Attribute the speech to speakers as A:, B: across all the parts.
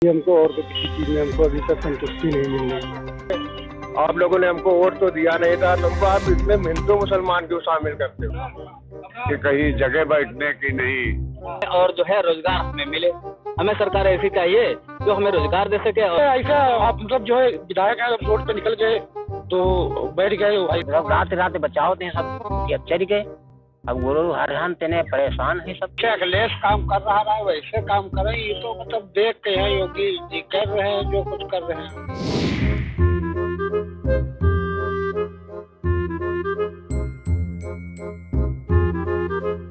A: हमको और तो किसी चीज में हमको अभी तक संतुष्टि नहीं मिल रही है।
B: आप लोगों ने हमको वोट तो दिया नहीं था, तुमको आप इसमें हिंदू मुसलमान क्यों शामिल करते हो कि कहीं जगह बैठने की नहीं,
C: और जो है रोजगार हमें मिले। हमें सरकार ऐसी चाहिए जो हमें रोजगार दे सके।
A: ऐसा आप मतलब जो है विधायक है रोड पे निकल गए तो बैठ गए,
D: रात रात बचाओ दें सब ये चल गए। अब गुरु हरहन तेने परेशान है सब।
A: अखिलेश काम कर रहा है वैसे काम करें, ये तो मतलब देख के है योगी जी कर रहे हैं जो कुछ कर रहे हैं।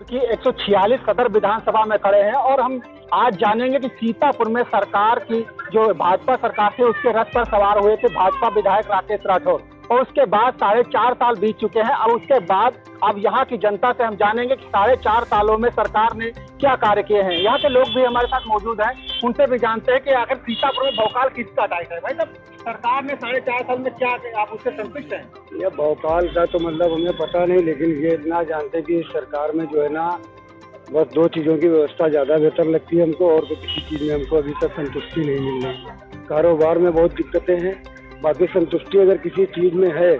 A: कि 146 सदर विधानसभा में खड़े हैं और हम आज जानेंगे कि सीतापुर में सरकार की जो भाजपा सरकार थी उसके रथ पर सवार हुए थे भाजपा विधायक राकेश राठौर, और उसके बाद 4.5 साल बीत चुके हैं। अब उसके बाद अब यहाँ की जनता से हम जानेंगे कि 4.5 सालों में सरकार ने क्या कार्य किए हैं। यहाँ के लोग भी हमारे साथ मौजूद हैं, उनसे भी जानते हैं कि आखिर सीतापुर में भोकाल किसका टाइट है। भाई साहब, सरकार ने 4.5 साल में क्या, आप उससे संतुष्ट हैं?
E: ये भोकाल का तो मतलब हमें पता नहीं, लेकिन ये इतना जानते हैं कि सरकार में जो है ना बस 2 चीज़ों की व्यवस्था ज़्यादा बेहतर लगती है हमको, और तो किसी चीज़ में हमको अभी तक संतुष्टि नहीं मिल रही। कारोबार में बहुत दिक्कतें हैं, बाकी संतुष्टि अगर किसी चीज़ में है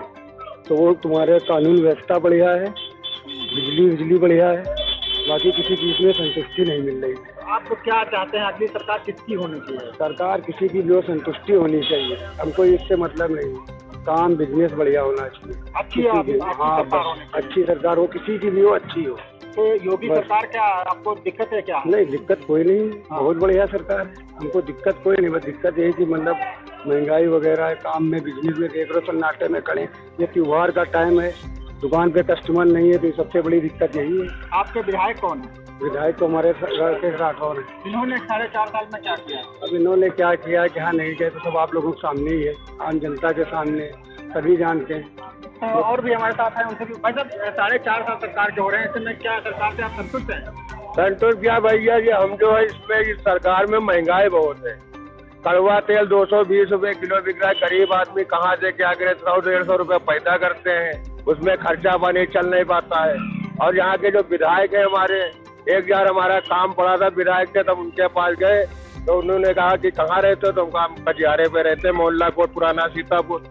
E: तो वो तुम्हारे कानून व्यवस्था बढ़िया है, बिजली बढ़िया है, बाकी किसी चीज़ में संतुष्टि नहीं मिल रही।
A: आप तो क्या चाहते हैं अगली सरकार किसकी होनी चाहिए?
E: सरकार किसी की जो संतुष्टि होनी चाहिए, हमको इससे मतलब नहीं। काम बिजनेस बढ़िया होना चाहिए, अच्छी सरकार हो, किसी की भी हो, अच्छी हो।
A: तो योगी सरकार क्या आपको दिक्कत है क्या?
E: नहीं, दिक्कत कोई नहीं, बहुत बढ़िया सरकार है, हमको दिक्कत कोई नहीं। बस दिक्कत यही कि मतलब महंगाई वगैरह है, काम में बिजनेस में देख रहे हो सन्नाटे में खड़े। ये त्योहार का टाइम है, दुकान पे कस्टमर नहीं है, तो सबसे बड़ी दिक्कत यही है।
A: आपके विधायक कौन है?
E: विधायक तो हमारे राकेश राठौर है।
A: इन्होंने 4.5 साल में क्या किया?
E: अब इन्होंने क्या किया क्या नहीं किया तो सब आप लोगों के सामने ही है, आम जनता के सामने सभी जानते हैं।
A: तो और भी हमारे साथ है, उनसे भी। भाई साहब, 4.5 साल सरकार के हो रहे हैं, इसमें क्या सरकार से आप संतुष्ट हैं?
B: संतोष क्या भैया जी, हम जो है इसमें इस सरकार में महंगाई बहुत है। कड़वा तेल 220 रुपए किलो बिक रहा है, गरीब आदमी कहाँ से क्या करे, 100-150 रुपए पैदा करते हैं, उसमें खर्चा पानी चल नहीं पाता है। और यहाँ के जो विधायक है हमारे, एक बार हमारा काम पड़ा था विधायक से, तब उनके पास गए तो उन्होंने कहा कि कहाँ रहते हो, तो हम कजियारे पे रहते हैं, मोहल्ला कोट पुराना सीतापुर।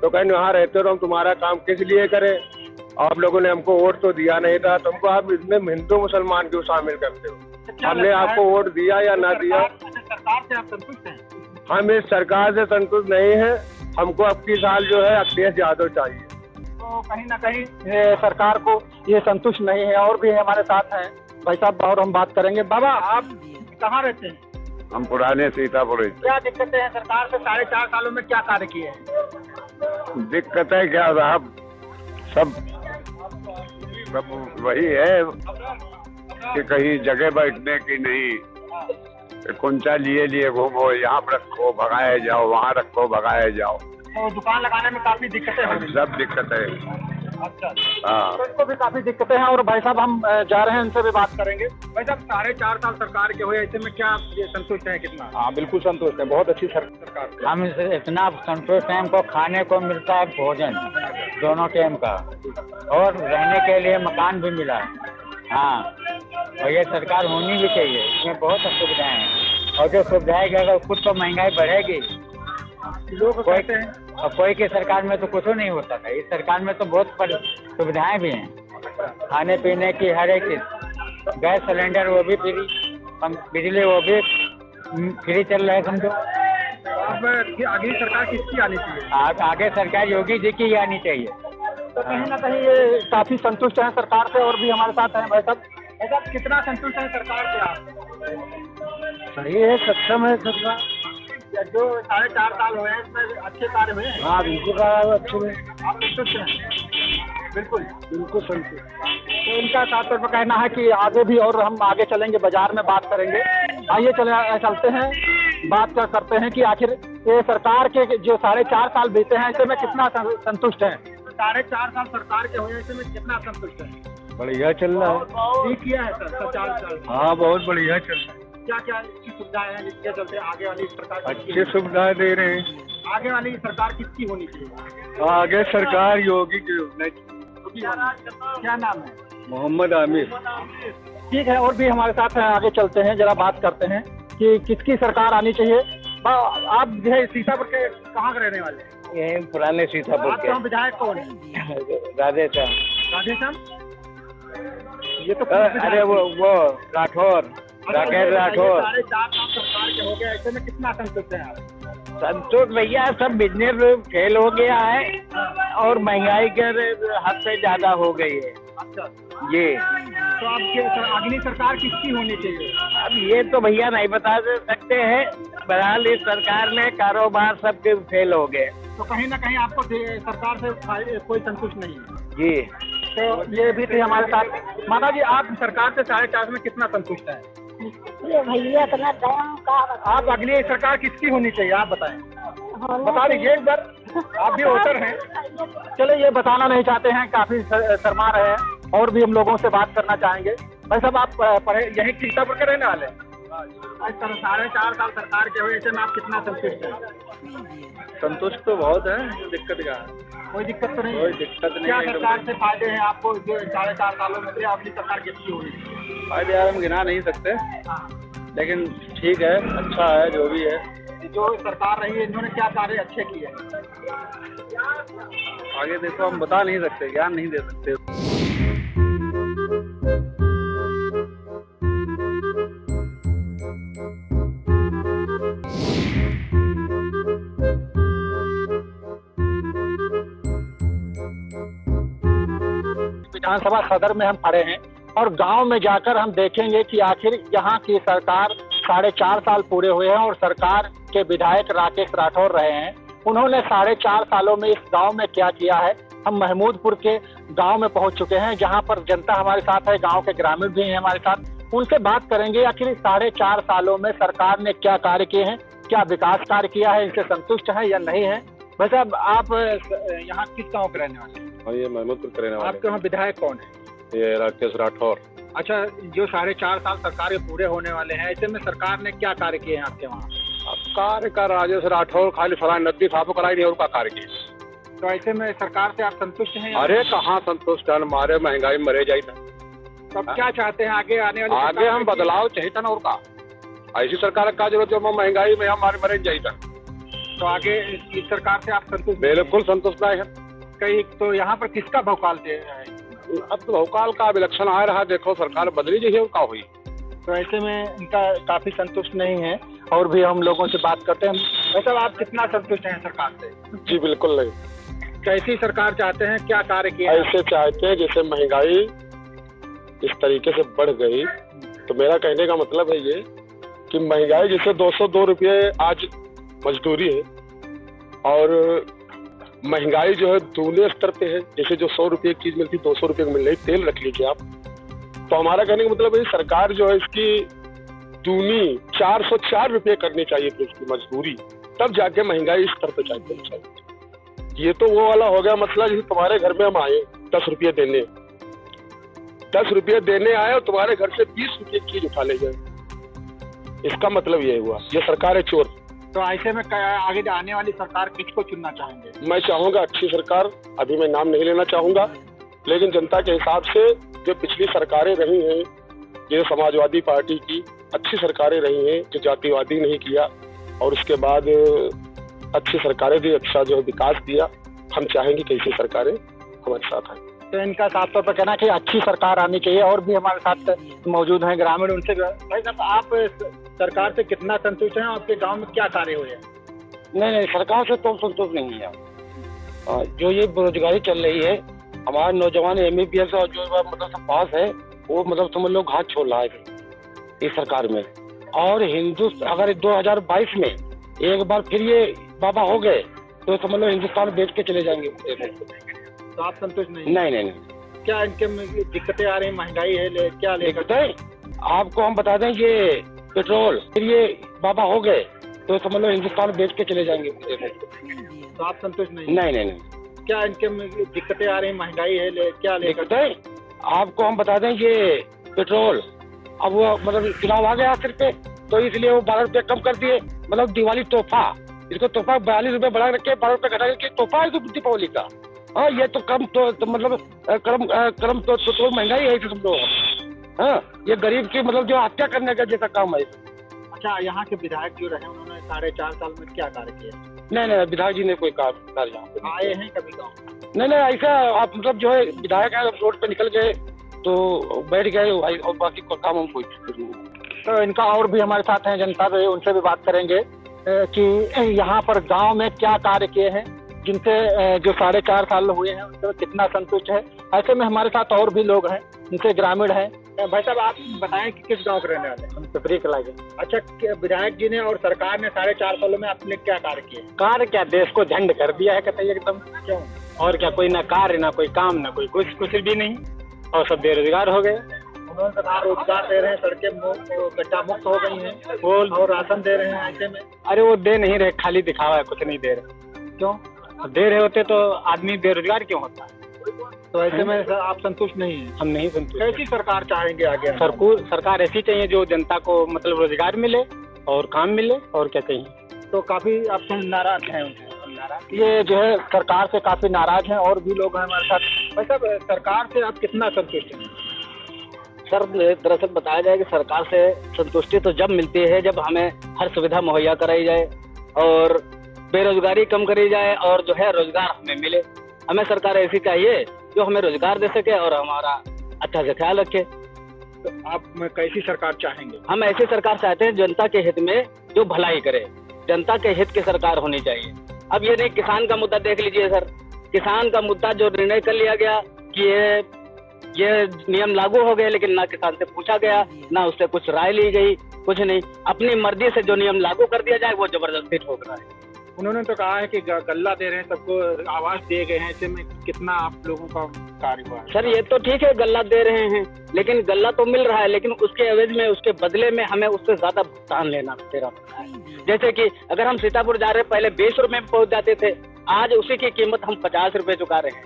B: तो कहीं वहाँ रहते हो तो हम तुम्हारा काम किस लिए करें, आप लोगों ने हमको वोट तो दिया नहीं था, तुमको आप इसमें हिंदू मुसलमान क्यों शामिल करते हो? हमने आपको वोट दिया या ना दिया?
A: सरकार से आप संतुष्ट हैं?
B: हम इस सरकार से संतुष्ट नहीं है, हमको अब की साल जो है अखिलेश यादव चाहिए।
A: तो कहीं ना कहीं सरकार को ये संतुष्ट नहीं है। और भी हमारे साथ हैं भाई साहब, और हम बात करेंगे। बाबा, आप कहाँ रहते हैं?
B: हम पुराने सीतापुर।
A: क्या दिक्कतें हैं सरकार से 4.5 सालों में क्या कार्य किए हैं?
B: दिक्कत है क्या साहब, सब वही है कि कहीं जगह बैठने की नहीं, कुंचा लिए घूमो, यहाँ पर रखो भगाए जाओ, वहाँ रखो भगाए जाओ।
A: तो दुकान लगाने में काफी दिक्कतें हैं।
B: सब दिक्कत है।
A: अच्छा,
B: हाँ,
A: तो इसको भी काफी दिक्कतें हैं। और भाई साहब, हम जा रहे हैं, उनसे भी बात करेंगे। भाई साहब, 4.5 साल सरकार के हुए, ऐसे में क्या ये संतुष्ट है कितना?
E: हाँ, बिल्कुल संतुष्ट है, बहुत अच्छी सरकार।
D: हम इतना संतुष्ट हैं, हमको खाने को मिलता है भोजन दोनों टाइम का, और रहने के लिए मकान भी मिला। हाँ, और ये सरकार होनी भी चाहिए, इसमें बहुत सुविधाएं हैं। और जो सुविधाएं अगर खुद तो महंगाई बढ़ेगी,
A: लोग कहते हैं
D: और कोई की सरकार में तो कुछ नहीं होता था, इस सरकार में तो बहुत सुविधाएं भी हैं, खाने पीने की हर एक चीज, गैस सिलेंडर वो भी फ्री, बिजली वो भी फ्री चल रहा है समझो।
A: अब अगली सरकार किसकी आनी चाहिए?
D: आगे सरकार योगी जी की आनी चाहिए।
A: तो कहीं ना कहीं ये काफी संतुष्ट है सरकार से। और भी हमारे साथ हैं भाई साहब, कितना संतुष्ट है सरकार से आप?
E: सही है, सक्षम है सरकार।
A: जो 4.5 साल हुए हैं इसमें अच्छे कार्य हुए हैं?
E: हाँ, बिल्कुल अच्छे में
A: आप संतुष्ट हैं? बिल्कुल
E: संतुष्ट।
A: तो इनका साफ तौर पर कहना है कि आगे भी, और हम आगे चलेंगे, बाजार में बात करेंगे। आइए चलते हैं, बात करते हैं कि आखिर ये सरकार के जो 4.5 साल बीते हैं, ऐसे में कितना संतुष्ट है? 4.5 साल सरकार के हुए, ऐसे में कितना संतुष्ट है?
E: बढ़िया चल रहा है।
A: ठीक किया है सर 4 साल?
E: हाँ, बहुत बढ़िया चल रहा है।
A: क्या क्या अच्छी सुविधाएं हैं जिसके चलते आगे वाली सरकार
E: अच्छी सुविधाएं दे रहे हैं।
A: आगे वाली सरकार किसकी होनी चाहिए?
E: आगे सरकार योगी की होनी चाहिए।
A: क्या नाम है?
E: मोहम्मद आमिर।
A: ठीक है, और भी हमारे साथ हैं, आगे चलते हैं, जरा बात करते हैं कि किसकी सरकार आनी चाहिए। आप जो है सीतापुर के कहाँ के रहने वाले हैं?
D: यही पुराने सीतापुर
A: आपके यहाँ विधायक कौन है?
D: राधे श्याम।
A: राधे श्याम? ये तो
D: अरे वो राठौर, राकेश राठौर।
A: 4.5 साल सरकार के हो गए, ऐसे में कितना संतुष्ट है आप?
D: संतोष भैया, सब बिजनेस फेल हो गया है और महंगाई के हद से ज्यादा हो गई है।
A: अच्छा,
D: ये
A: तो आपके अगली सरकार किसकी होनी चाहिए?
D: अब ये तो भैया नहीं बता सकते हैं। बहरहाल इस सरकार में कारोबार सबके फेल हो गए।
A: तो कहीं ना कहीं आपको सरकार से कोई संतुष्ट नहीं है
D: जी।
A: तो ये भी थे हमारे साथ। माता जी, आप सरकार से 4.5 में कितना संतुष्ट है?
F: ये भैया इतना टाइम का
A: आप अगली सरकार किसकी होनी चाहिए आप बताएं, बता दीजिए एक बार, आप भी वोटर हैं। चलो, ये बताना नहीं चाहते हैं, काफी शर्मा रहे हैं और भी हम लोगों से बात करना चाहेंगे। भाई साहब, आप पढ़े यहीं सीतापुर के रहने वाले हैं? 4.5 साल सरकार के हुए, ऐसे में आप कितना संतुष्ट हैं?
C: संतुष्ट तो बहुत है, दिक्कत क्या है?
A: कोई दिक्कत तो नहीं?
C: कोई दिक्कत नहीं
A: क्या
C: है।
A: सरकार से फायदे हैं आपको जो 4.5 सालों में? अगली सरकार किसकी होगी?
C: फायदे यार हम गिना नहीं सकते, लेकिन ठीक है, अच्छा है जो भी है।
A: जो सरकार रही है, इन्होंने क्या कार्य अच्छे किए हैं?
C: आगे देखो, हम बता नहीं सकते, ज्ञान नहीं दे सकते।
A: विधानसभा सदर में हम खड़े हैं और गांव में जाकर हम देखेंगे कि आखिर यहाँ की सरकार 4.5 साल पूरे हुए हैं और सरकार के विधायक राकेश राठौर रहे हैं। उन्होंने 4.5 सालों में इस गांव में क्या किया है। हम महमूदपुर के गांव में पहुंच चुके हैं, जहां पर जनता हमारे साथ है, गांव के ग्रामीण भी हैं हमारे साथ। उनसे बात करेंगे आखिर इस 4.5 सालों में सरकार ने क्या कार्य किए हैं, क्या विकास कार्य किया है, इनसे संतुष्ट है या नहीं है। भाई साहब, आप यहाँ किस गाँव के रहने वाले हैं?
B: ये महमूदपुर के रहने वाले।
A: आपके वहाँ विधायक कौन है?
B: ये राकेश राठौर।
A: अच्छा, जो 4.5 साल सरकार के पूरे होने वाले हैं, ऐसे में सरकार ने क्या कार्य किए हैं आपके वहाँ?
B: कार्य का राजेश राठौर खाली फलान नदी साफ कराई नहीं और का कार्य किया।
A: तो ऐसे में सरकार से आप संतुष्ट हैं?
B: अरे कहाँ संतुष्ट है, मारे महंगाई मरे जाए था।
A: तो आप क्या चाहते हैं आगे आने वाली?
B: आगे हम बदलाव चाहिए था ना, और का ऐसी सरकार का जरूरत जो महंगाई में हमारे मरे जाए था।
A: तो आगे इस सरकार से आप संतुष्ट?
B: बिल्कुल संतुष्ट नहीं है।
A: कहीं तो यहाँ पर किसका भौकाल दे रहा है?
B: अब तो भौकाल का इलेक्शन आ रहा, देखो सरकार बदली जाइए का हुई।
A: तो ऐसे में इनका काफी संतुष्ट नहीं है और भी हम लोगों से बात करते हैं। मतलब आप कितना संतुष्ट हैं सरकार से?
B: जी बिल्कुल नहीं।
A: कैसी सरकार चाहते हैं, क्या कार्य किया?
B: ऐसे चाहते हैं जैसे महंगाई इस तरीके से बढ़ गई, तो मेरा कहने का मतलब है ये कि महंगाई जैसे 202 रुपये आज मजदूरी है और महंगाई जो है दूने स्तर पे है। जैसे जो 100 रुपये की चीज मिलती 200 रुपये की मिल रही, तेल रख लीजिए आप। तो हमारा कहने का मतलब है सरकार जो है इसकी दूनी 404 रुपये करनी चाहिए थी इसकी मजदूरी, तब जाके महंगाई इस स्तर पे चाहिए। ये तो वो वाला हो गया मतलब, जैसे तुम्हारे घर में हम आए 10 रुपये देने, 10 रुपये देने आए और तुम्हारे घर से 20 रुपये की चीज उठा ले गए। इसका मतलब ये हुआ, ये सरकार है चोर।
A: तो ऐसे में आगे आने वाली सरकार किसको चुनना चाहेंगे?
B: मैं चाहूंगा अच्छी सरकार, अभी मैं नाम नहीं लेना चाहूंगा, लेकिन जनता के हिसाब से जो पिछली सरकारें रही हैं, जैसे समाजवादी पार्टी की अच्छी सरकारें रही हैं, जो जातिवादी नहीं किया और उसके बाद अच्छी सरकारें भी अच्छा जो विकास दिया। हम चाहेंगे कि ऐसी सरकारें हमारे साथ आए।
A: तो इनका साफ तौर पर कहना कि अच्छी सरकार आनी चाहिए। और भी हमारे साथ मौजूद हैं ग्रामीण, उनसे भाई साहब, आप सरकार से कितना संतुष्ट हैं? आपके गांव में क्या कार्य हुए हैं?
D: नहीं, सरकार से तो संतुष्ट नहीं है। जो ये बेरोजगारी चल रही है, हमारे नौजवान MBBS और जो मतलब सब पास है, वो मतलब समझ लो घाट छोड़ रहा है इस सरकार में। और हिंदुस्तान अगर 2022 में एक बार फिर ये बाबा हो गए तो समझ लो हिंदुस्तान बेच के चले जाएंगे।
A: तो आप संतुष्ट नहीं?
D: नहीं।
A: क्या इनके में दिक्कतें आ रही, महंगाई है, क्या
D: दिक्कतें? आपको हम बता दें, ये पेट्रोल फिर ये बाबा हो गए तो समझ लो हिंदुस्तान बेच के चले जाएंगे।
A: तो आप संतुष्ट नहीं?
D: नहीं।
A: क्या इनके में दिक्कतें आ रही, महंगाई है, क्या
D: दिक्कतें? आपको हम बता दें, ये पेट्रोल अब वो मतलब चुनाव आ गया सिर पे, तो इसलिए वो 12 रुपये कम कर दिए। मतलब दिवाली तोहफा, इसको तोहफा 42 रुपये बढ़ा रखे, 12 रुपये घटा के तोहफा है तो दीपावली का। हाँ, ये तो कम तो मतलब कर्म तो महंगाई है समझो। हाँ, ये गरीब की मतलब जो हत्या करने का जैसा काम है।
A: अच्छा, यहाँ के विधायक जो रहे उन्होंने साढ़े 4 साल में क्या कार्य किए?
E: नहीं, विधायक जी ने कोई कार्य यहाँ पे नहीं
A: आए हैं कभी गाँव?
E: किया। नहीं, ऐसा आप मतलब जो है विधायक है रोड पे निकल गए तो बैठ गए और बाकी काम हम कोई नहीं।
A: तो इनका और भी हमारे साथ हैं जनता, तो उनसे भी बात करेंगे कि यहाँ पर गांव में क्या कार्य किए हैं, जिनसे जो 4.5 साल हुए हैं उनसे कितना संतुष्ट है। ऐसे में हमारे साथ और भी लोग हैं, उनसे ग्रामीण हैं। भाई साहब, आप बताएं कि किस गांव के रहने वाले हैं?
D: हम पिपरी कला के।
A: अच्छा, विधायक जी ने और सरकार ने 4.5 सालों में अपने क्या कार्य किए?
D: कार्य क्या, देश को झंड कर दिया है कतई एकदम।
A: क्यों?
D: और क्या, कोई ना कार्य ना कोई काम ना कोई कुछ भी नहीं, और सब बेरोजगार हो गए।
A: उन्होंने कहा रोजगार दे रहे हैं, सड़कें गड्ढा मुक्त हो गई हैं, और राशन दे रहे हैं। ऐसे में
D: अरे वो दे नहीं रहे, खाली दिखावा है, कुछ नहीं दे रहे।
A: क्यों?
D: दे रहे होते तो आदमी बेरोजगार क्यों होता?
A: तो ऐसे में सर आप संतुष्ट नहीं हैं?
D: हम नहीं संतुष्ट।
A: कैसी सरकार चाहेंगे आगे?
D: सरकार ऐसी चाहिए जो जनता को मतलब रोजगार मिले और काम मिले, और क्या चाहिए।
A: तो काफी आप नाराज हैं उनसे? ये जो है सरकार से काफी नाराज हैं, और भी लोग हैं हमारे साथ। भाई साहब, सरकार से आप कितना संतुष्ट हैं?
G: सर, दरअसल बताया जाए कि सरकार से संतुष्टि तो जब मिलती है जब हमें हर सुविधा मुहैया कराई जाए और बेरोजगारी कम करी जाए और जो है रोजगार हमें मिले। हमें सरकार ऐसी चाहिए जो हमें रोजगार दे सके और हमारा अच्छा से ख्याल रखे।
A: तो आप कैसी सरकार चाहेंगे?
G: हम ऐसी सरकार चाहते हैं जनता के हित में जो भलाई करे, जनता के हित की सरकार होनी चाहिए। अब ये नहीं, किसान का मुद्दा देख लीजिए सर, किसान का मुद्दा जो निर्णय कर लिया गया कि ये नियम लागू हो गए, लेकिन ना किसान से पूछा गया, ना उससे कुछ राय ली गई, कुछ नहीं। अपनी मर्जी से जो नियम लागू कर दिया जाए वो जबरदस्ती ठोक रहा है।
A: उन्होंने तो कहा है कि गल्ला दे रहे हैं, सबको आवास दिए गए हैं। ऐसे में कितना आप लोगों का कार्य हुआ है?
G: सर, ये तो ठीक है गल्ला दे रहे हैं, लेकिन गल्ला तो मिल रहा है, लेकिन उसके एवज में, उसके बदले में हमें उससे ज्यादा भुगतान लेना पड़ रहा है। जैसे कि अगर हम सीतापुर जा रहे पहले 20 रुपए में पहुंच जाते थे, आज उसी की कीमत हम 50 रुपए चुका रहे हैं।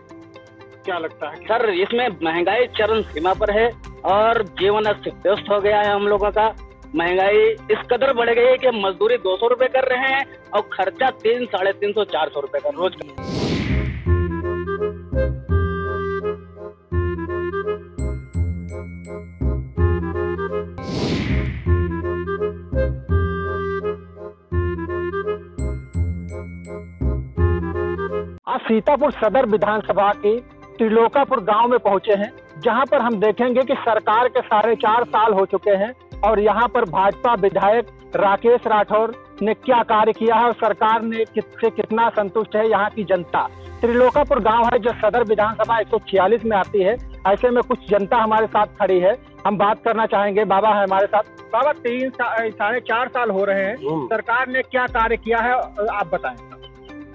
A: क्या लगता है
G: सर, इसमें महंगाई चरम सीमा पर है और जीवन अस्त व्यस्त हो गया है हम लोगों का। महंगाई इस कदर बढ़ गई है कि मजदूरी 200 रुपए कर रहे हैं और खर्चा 300, 350, 400 रुपए का रोज का।
A: आज सीतापुर सदर विधानसभा के त्रिलोकापुर गांव में पहुंचे हैं, जहां पर हम देखेंगे कि सरकार के 4.5 साल हो चुके हैं और यहां पर भाजपा विधायक राकेश राठौर ने क्या कार्य किया है और सरकार ने से कितना संतुष्ट है यहाँ की जनता। त्रिलोकापुर गांव है जो सदर विधानसभा 146 में आती है। ऐसे में कुछ जनता हमारे साथ खड़ी है, हम बात करना चाहेंगे। बाबा है हमारे साथ। बाबा, 4.5 साल हो रहे हैं, सरकार ने क्या कार्य किया है आप बताएं।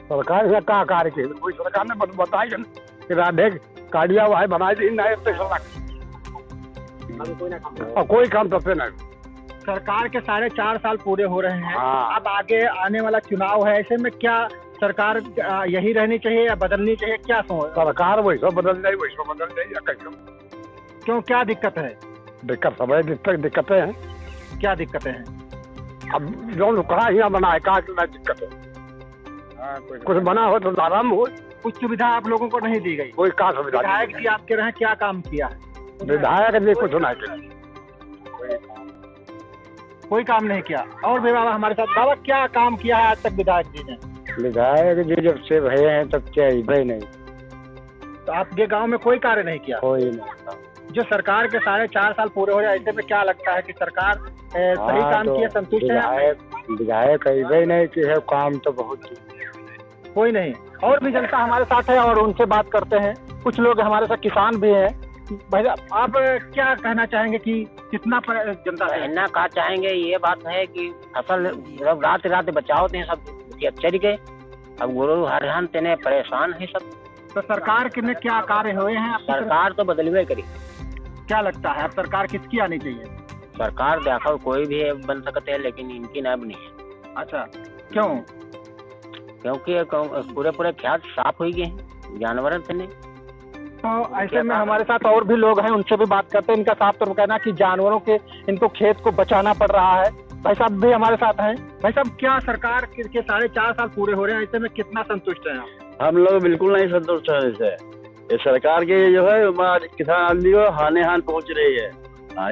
E: सरकार से क्या कार्य किया? कोई सरकार ने बताया कि राधे काटिया हुआ है, बनाई दी नहीं, कोई काम तो नहीं।
A: सरकार के 4.5 साल पूरे हो रहे हैं।
E: हाँ।
A: अब आगे आने वाला चुनाव है, ऐसे में क्या सरकार यही रहनी चाहिए या बदलनी चाहिए? क्या
E: सरकार वैसा बदल जाए, वैसा बदल जाए या कैसे?
A: क्यों, क्या दिक्कत है?
E: दिक्कत सब है, दिक्कतें हैं।
A: क्या दिक्कतें हैं?
E: अब जो कहा यहाँ बना है, कहा कितना दिक्कत है? कुछ बना हो तो आराम हो।
A: कुछ सुविधा आप लोगों को नहीं दी गई?
E: कोई कहा सुविधा?
A: विधायक जी आपके रहे, क्या काम किया है?
E: विधायक जी कुछ नहीं किया,
A: कोई काम नहीं किया। और भी बाबा हमारे साथ। बाबा, क्या काम किया है आज तक विधायक जी ने?
D: विधायक जी जब से भये हैं तब क्या ही नहीं।
A: तो आपके गांव में कोई कार्य नहीं किया?
D: कोई नहीं।
A: जो सरकार के 4.5 साल पूरे हो रहे, ऐसे में क्या लगता है कि सरकार सही काम किया, संतुष्ट है?
D: विधायक ही नहीं कि है, काम तो बहुत
A: कोई नहीं। और भी जनता हमारे साथ है और उनसे बात करते हैं। कुछ लोग हमारे साथ किसान भी हैं। भैया, आप क्या कहना चाहेंगे कि कितना जनता है?
H: कहना कहा चाहेंगे, ये बात है कि फसल रात रात बचाओ थे सब चढ़ गए। अब गुरु हरियाण तेने परेशान है सब।
A: तो सरकार के क्या कार्य हुए हैं?
H: सरकार तो बदलवे करी।
A: क्या लगता है अब सरकार किसकी आनी चाहिए?
H: सरकार देखो कोई भी बन सकते हैं, लेकिन इनकी ना बनी है।
A: अच्छा, क्यों?
H: क्योंकि पूरे खेत साफ हो गए हैं, जानवर थे नहीं।
A: तो ऐसे में हमारे साथ और भी लोग हैं, उनसे भी बात करते हैं। इनका साफ तौर पर कहना कि जानवरों के इनको खेत को बचाना पड़ रहा है। भाई साहब भी हमारे साथ हैं। भाई साहब, क्या सरकार के 4.5 साल पूरे हो रहे हैं, ऐसे में कितना संतुष्ट हैं आप?
I: हम लोग बिल्कुल नहीं संतुष्ट है इससे। ये सरकार के जो है किसान आदमी को हाने हान पहुंच रही है।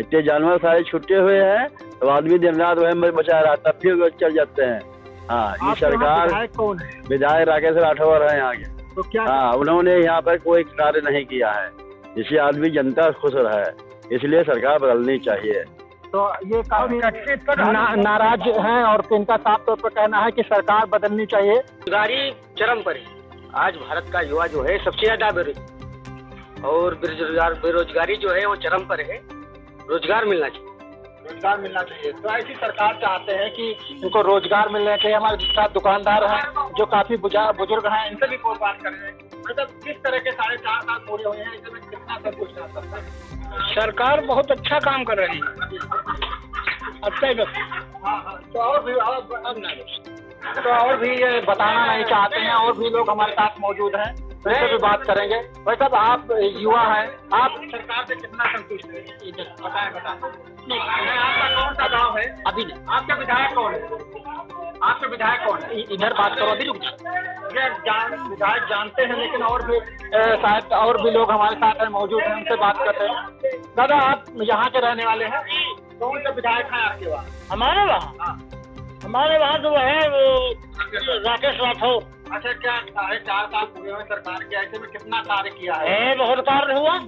I: इतने जानवर सारे छुट्टे हुए हैं, तो आदमी दिन रात वह बचा रहा, तब भी चल जाते हैं। हाँ, ये
A: आपके यहाँ
I: सरकार
A: विधायक कौन है?
I: विधायक राकेश राठौर है यहाँ के।
A: तो क्या
I: हाँ, उन्होंने यहाँ पर कोई कार्य नहीं किया है जिससे आदमी जनता खुश रहे, इसलिए सरकार बदलनी चाहिए।
A: तो ये काफी नाराज हैं और इनका साफ तौर पर कहना है कि सरकार बदलनी चाहिए।
G: बेरोजगारी चरम पर है। आज भारत का युवा जो है सबसे ज्यादा बेरोजगार, और बेरोजगारी जो है वो चरम पर है। रोजगार मिलना चाहिए,
A: रोजगार मिलना चाहिए। तो ऐसी सरकार चाहते हैं कि इनको रोजगार मिलना चाहिए। हमारे साथ दुकानदार हैं जो काफी बुजुर्ग हैं, इनसे भी बात करेंगे। मतलब किस तरह के 4.5 साल पूरे हुए हैं, इसमें कितना सब कुछ है?
G: सरकार बहुत अच्छा काम कर रही है। अच्छा ही
A: तो और भी ये बताना नहीं चाहते हैं, और भी लोग हमारे साथ मौजूद हैं, उनसे भी बात करेंगे। भाई साहब, आप युवा हैं, आप सरकार से कितना संतुष्ट हैं? बताएं। आपका कौन सा गांव है?
G: अभी नहीं।
A: आपका विधायक कौन है? आपके विधायक कौन है?
G: इधर बात करो, अभी रुक
A: विधायक जानते हैं, लेकिन और भी शायद और भी लोग हमारे साथ हैं, मौजूद हैं, उनसे बात करते हैं। दादा, आप यहाँ के रहने वाले हैं, कौन से विधायक हैं आपके वहाँ?
G: हमारे वहाँ जो है वो राकेश राठौर।
A: अच्छा, क्या 4.5 साल पूरे हुए सरकार के, ऐसे में कितना कार्य किया है?
G: बहुत कार्य हुआ।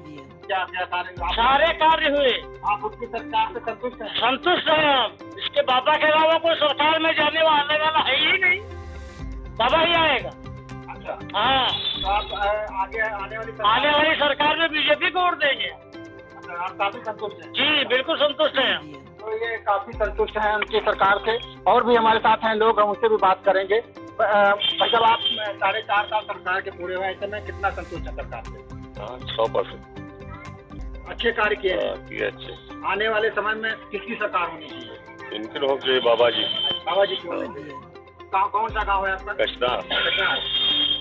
A: क्या कार्य?
G: सारे कार्य हुए।
A: आप उसकी सरकार से संतुष्ट हैं?
G: संतुष्ट है। इसके बाबा के अलावा कोई सरकार में जाने वाला है ही नहीं। बाबा ही आएगा।
A: अच्छा,
G: हाँ।
A: तो आप आगे आने वाली
G: सरकार में बीजेपी को वोट देंगे।
A: अच्छा, आप काफी संतुष्ट हैं?
G: जी बिल्कुल संतुष्ट है।
A: तो ये काफी संतुष्ट हैं उनकी सरकार से। और भी हमारे साथ हैं लोग, हम उनसे भी बात करेंगे। मतलब आप 4.5 साल सरकार के पूरे हुए, ऐसे में कितना संतुष्ट है सरकार से?
B: 100%
A: अच्छे कार्य किए हैं।
B: अच्छे।
A: आने वाले समय में किसकी सरकार होनी चाहिए?
B: इनके लोग जो बाबा जी
A: की होनी चाहिए। कौन सा गाँव है आपका?
B: कचरा।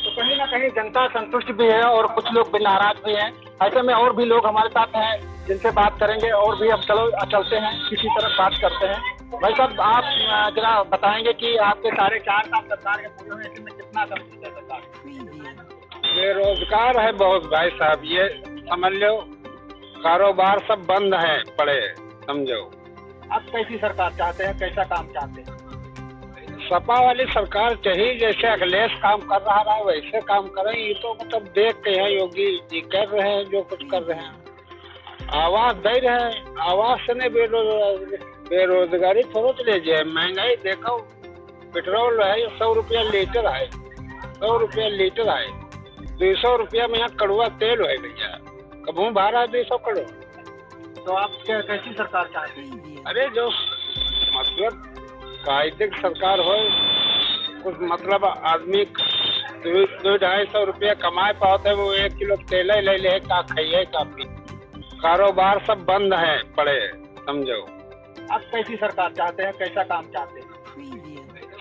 A: तो कहीं ना कहीं जनता संतुष्ट भी है और कुछ लोग भी नाराज भी हैं। ऐसे में और भी लोग हमारे साथ हैं, जिनसे बात करेंगे। और भी अब चलते हैं, किसी तरह बात करते हैं। भाई साहब, आप जरा बताएंगे कि आपके 4.5 साल सरकार के पूरे हुए, इसमें कितना संतुष्ट है सरकार?
C: बेरोजगार है बहुत भाई साहब, ये समझ लो कारोबार सब बंद है पड़े, समझो।
A: आप कैसी सरकार चाहते हैं, कैसा काम चाहते हैं?
C: सपा वाली सरकार चाहिए, जैसे अखिलेश काम कर रहा है वैसे काम करें। ये तो मतलब देख के हैं योगी जी कर रहे हैं जो कुछ कर रहे हैं, आवाज दे रहे हैं। आवाज से नहीं बेरोजगारी थोड़ा तो लीजिए। महंगाई देखो, पेट्रोल है 100 रुपया लीटर है, 100 रुपया लीटर है। 200 रुपया में यहाँ कड़वा तेल है भैया, कबू 1200 करो।
A: तो आप कैसी सरकार चाहते हैं?
C: अरे जो मतलब कायदे सरकार हो, कुछ मतलब आदमी 200-250 रुपया कमाए पाते है, वो 1 किलो तेल ले ले का खाइए काफी। कारोबार सब बंद है पड़े, समझो।
A: आप कैसी सरकार चाहते हैं, कैसा काम चाहते हैं?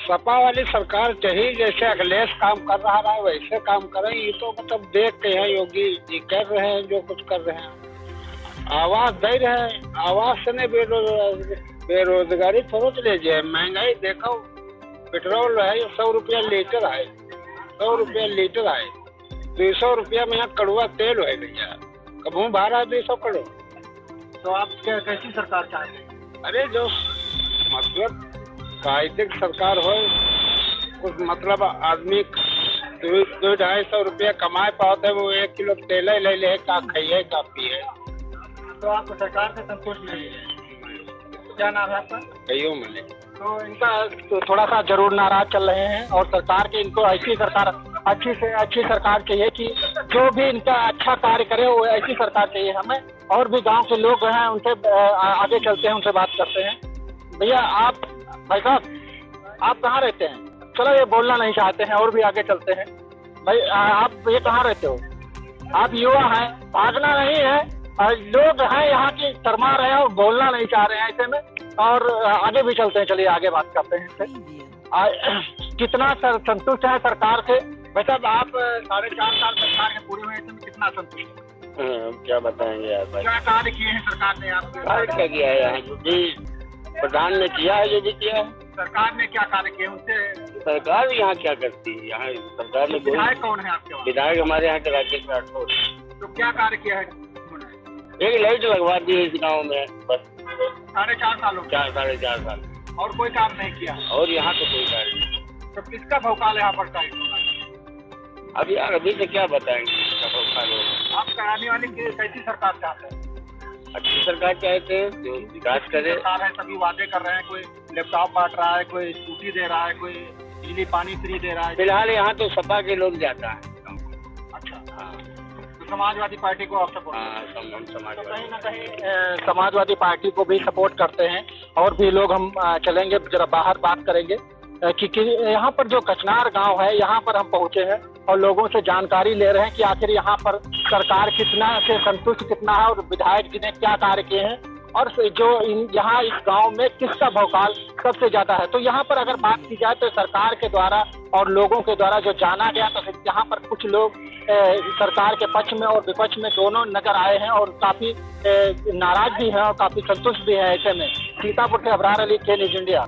C: सपा वाली सरकार चाहिए, जैसे अखिलेश काम कर रहा है वैसे काम करें। ये तो मतलब देख के हैं योगी जी कर रहे हैं जो कुछ कर रहे हैं, आवाज दे रहे हैं। आवाज से नहीं बेरोजगारी थोड़ा तो लीजिए। महंगाई देखो, पेट्रोल है 100 रुपया लीटर है, 100 रुपया लीटर है। 200 रुपया में यहाँ कड़वा तेल है भैया, कबू 1200 करो।
A: तो आप कैसी सरकार चाहते हैं?
C: अरे जो मतलब कायदे सरकार हो, कुछ मतलब आदमी 200-250 रुपया कमाए पाते है, वो 1 किलो तेल ले ले का खाइए का पिए।
A: तो आप सरकार से संतुष्ट नहीं है? क्या नाम है आपका?
C: कईयों मिले।
A: तो इनका तो थोड़ा सा जरूर नाराज चल रहे हैं, और सरकार के इनको ऐसी सरकार, अच्छी से अच्छी सरकार चाहिए कि जो भी इनका अच्छा कार्य करे, वो ऐसी सरकार चाहिए हमें। और भी गांव के लोग हैं, उनसे आगे चलते हैं, उनसे बात करते हैं। भैया, आप भाई साहब, आप कहाँ रहते हैं? चलो, ये बोलना नहीं चाहते हैं, और भी आगे चलते हैं। भाई, आप ये कहाँ रहते हो? आप युवा हैं, भागना नहीं है। लोग हैं यहाँ की शर्मा रहे हैं और बोलना नहीं चाह रहे हैं ऐसे में। और आगे भी चलते हैं, चलिए आगे बात करते हैं इनसे। कितना संतुष्ट है सरकार से? भाई साहब, आप 4.5 साल सरकार के पूरे हुए, ऐसे में कितना संतुष्ट है?
I: क्या बताएंगे यार भाई,
A: क्या कार्य किए हैं सरकार ने आपके?
I: कार्य क्या किया है यहाँ जो भी प्रधान ने किया है, जो भी किया है।
A: सरकार ने क्या कार्य किए उनसे?
I: सरकार यहाँ क्या करती है? यहाँ सरकार ने
A: विधायक कौन है आपके वहाँ?
I: विधायक हमारे यहाँ के राकेश राठौर।
A: तो क्या कार्य किया है?
I: एक लाइट लगवा दी है इस गाँव में, बस
A: 4.5 साल हो गए।
I: 4-4.5 साल,
A: और कोई काम नहीं किया?
I: और यहाँ तो कोई कार्य नहीं।
A: तो किसका भौकाल यहाँ पर टाइट होगा?
G: अब यार अभी से क्या बताएंगे किसका भौकाल होगा।
A: आप कराने वाले कैसी सरकार चाहते हैं?
G: अच्छी सरकार चाहते हैं जो विकास करे।
A: सरकार है, सभी वादे कर रहे हैं, कोई लैपटॉप बांट रहा है, कोई स्कूटी दे रहा है, कोई बिजली पानी फ्री दे रहा है।
G: फिलहाल यहाँ तो सपा के लोग जाता है।
A: अच्छा,
G: हाँ
A: तो समाजवादी पार्टी को आप सपोर्ट?
G: हाँ, समाजवादी
A: कहीं ना कहीं समाजवादी पार्टी को भी सपोर्ट करते हैं। और भी लोग हम चलेंगे जरा बाहर, बात करेंगे कि यहाँ पर जो कचनार गांव है, यहाँ पर हम पहुंचे हैं और लोगों से जानकारी ले रहे हैं कि आखिर यहाँ पर सरकार कितना से संतुष्ट कितना है और विधायक जी ने क्या कार्य किए हैं और जो यहाँ इस गांव में किसका भौकाल सबसे ज्यादा है। तो यहाँ पर अगर बात की जाए तो सरकार के द्वारा और लोगों के द्वारा जो जाना गया, तो यहाँ पर कुछ लोग सरकार के पक्ष में और विपक्ष में दोनों नजर आए हैं और काफी नाराज भी हैं और काफी संतुष्ट भी है। ऐसे में सीतापुर से अबरार अली, के न्यूज़ इंडिया।